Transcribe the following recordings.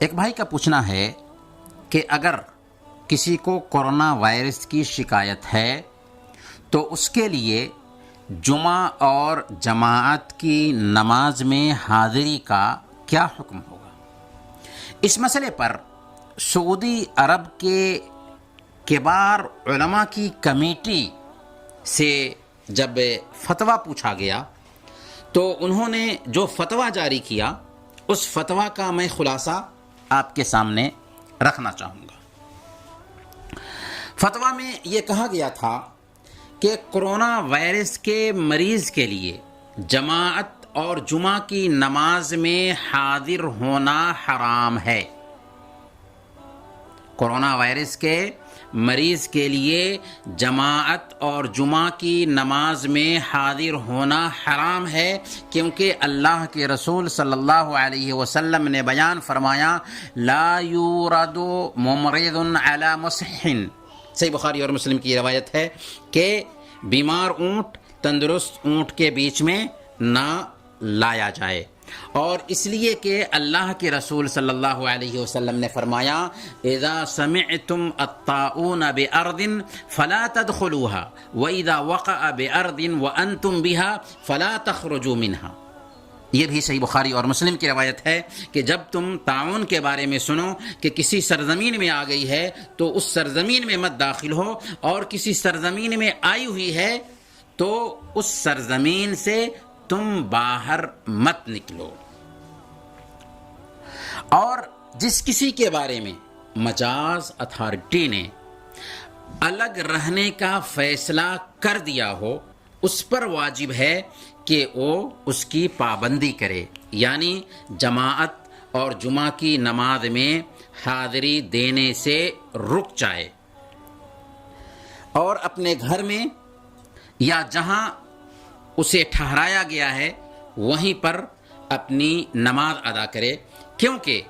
ایک بھائی کا پوچھنا ہے کہ اگر کسی کو کورونا وائرس کی شکایت ہے تو اس کے لیے جمعہ اور جماعت کی نماز میں حاضری کا کیا حکم ہوگا؟ اس مسئلے پر سعودی عرب کے کبار علماء کی کمیٹی سے جب فتویٰ پوچھا گیا تو انہوں نے جو فتویٰ جاری کیا اس فتویٰ کا میں خلاصہ آپ کے سامنے رکھنا چاہوں گا۔ فتویٰ میں یہ کہا گیا تھا کہ کورونا وائرس کے مریض کے لیے جماعت اور جمعہ کی نماز میں حاضر ہونا حرام ہے۔ کورونا وائرس کے مریض کے لیے جماعت اور جمعہ کی نماز میں حاضر ہونا حرام ہے، کیونکہ اللہ کے رسول صلی اللہ علیہ وسلم نے بیان فرمایا لا یورد ممرض علی مصح، صحیح بخاری اور مسلم کی روایت ہے کہ بیمار اونٹ تندرست اونٹ کے بیچ میں نہ لایا جائے، اور اس لیے کہ اللہ کے رسول صلی اللہ علیہ وسلم نے فرمایا اذا سمعتم الطاعون بارض فلا تدخلوها واذا وقع بارض وانتم بها فلا تخرجوا منها۔ یہ بھی صحیح بخاری اور مسلم کی روایت ہے کہ جب تم طاعون کے بارے میں سنو کہ کسی سرزمین میں آ گئی ہے تو اس سرزمین میں مت داخل ہو، اور کسی سرزمین میں آئی ہوئی ہے تو اس سرزمین سے تم باہر مت نکلو۔ اور جس کسی کے بارے میں مجاز اتھارٹی نے الگ رہنے کا فیصلہ کر دیا ہو اس پر واجب ہے کہ وہ اس کی پابندی کرے، یعنی جماعت اور جمعہ کی نماز میں حاضری دینے سے رک جائے، اور اپنے گھر میں یا جہاں اسے ٹھہرایا گیا ہے وہیں پر اپنی نماز ادا کرے، کیونکہ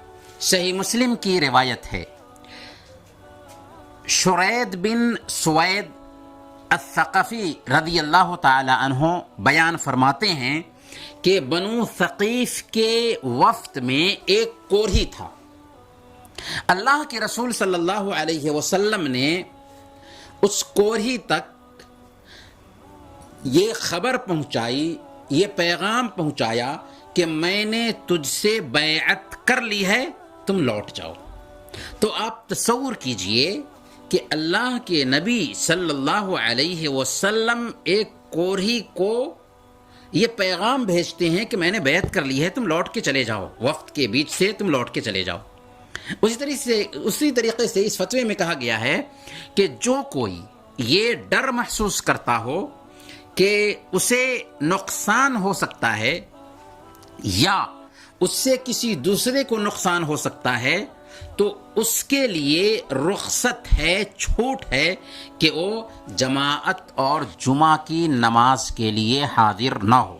صحیح مسلم کی روایت ہے شرید بن سوید الثقفی رضی اللہ تعالی عنہ بیان فرماتے ہیں کہ بنو ثقیف کے وفد میں ایک کوڑھی تھا۔ اللہ کے رسول صلی اللہ علیہ وسلم نے اس کوڑھی تک یہ خبر پہنچائی، یہ پیغام پہنچایا کہ میں نے تجھ سے بیعت کر لی ہے، تم لوٹ جاؤ۔ تو آپ تصور کیجئے کہ اللہ کے نبی صلی اللہ علیہ وسلم ایک کوڑھی کو یہ پیغام بھیجتے ہیں کہ میں نے بیعت کر لی ہے، تم لوٹ کے چلے جاؤ، وفد کے بیچ سے تم لوٹ کے چلے جاؤ۔ اسی طریقے سے اس فتوے میں کہا گیا ہے کہ جو کوئی یہ ڈر محسوس کرتا ہو کہ اسے نقصان ہو سکتا ہے یا اس سے کسی دوسرے کو نقصان ہو سکتا ہے تو اس کے لیے رخصت ہے، چھوٹ ہے کہ وہ جماعت اور جمعہ کی نماز کے لیے حاضر نہ ہو،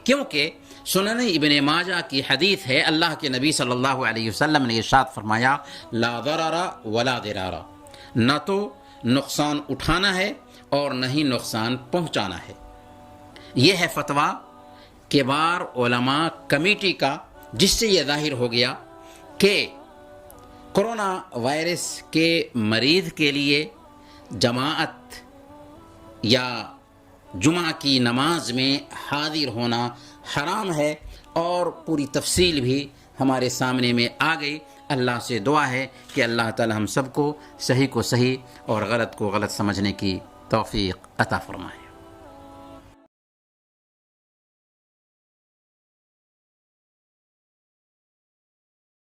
کیونکہ سنن ابن ماجہ کی حدیث ہے اللہ کے نبی صلی اللہ علیہ وسلم نے ارشاد فرمایا لا ضرر ولا ضرار، نہ تو نقصان اٹھانا ہے اور نہ ہی نقصان پہنچانا ہے۔ یہ ہے فتویٰ کبار علماء کمیٹی کا، جس سے یہ ظاہر ہو گیا کہ کورونا وائرس کے مریض کے لیے جماعت یا جمعہ کی نماز میں حاضر ہونا حرام ہے، اور پوری تفصیل بھی ہمارے سامنے میں آ گئی۔ اللہ سے دعا ہے کہ اللہ تعالی ہم سب کو صحیح اور غلط کو غلط سمجھنے کی توفیق عطا فرمائے۔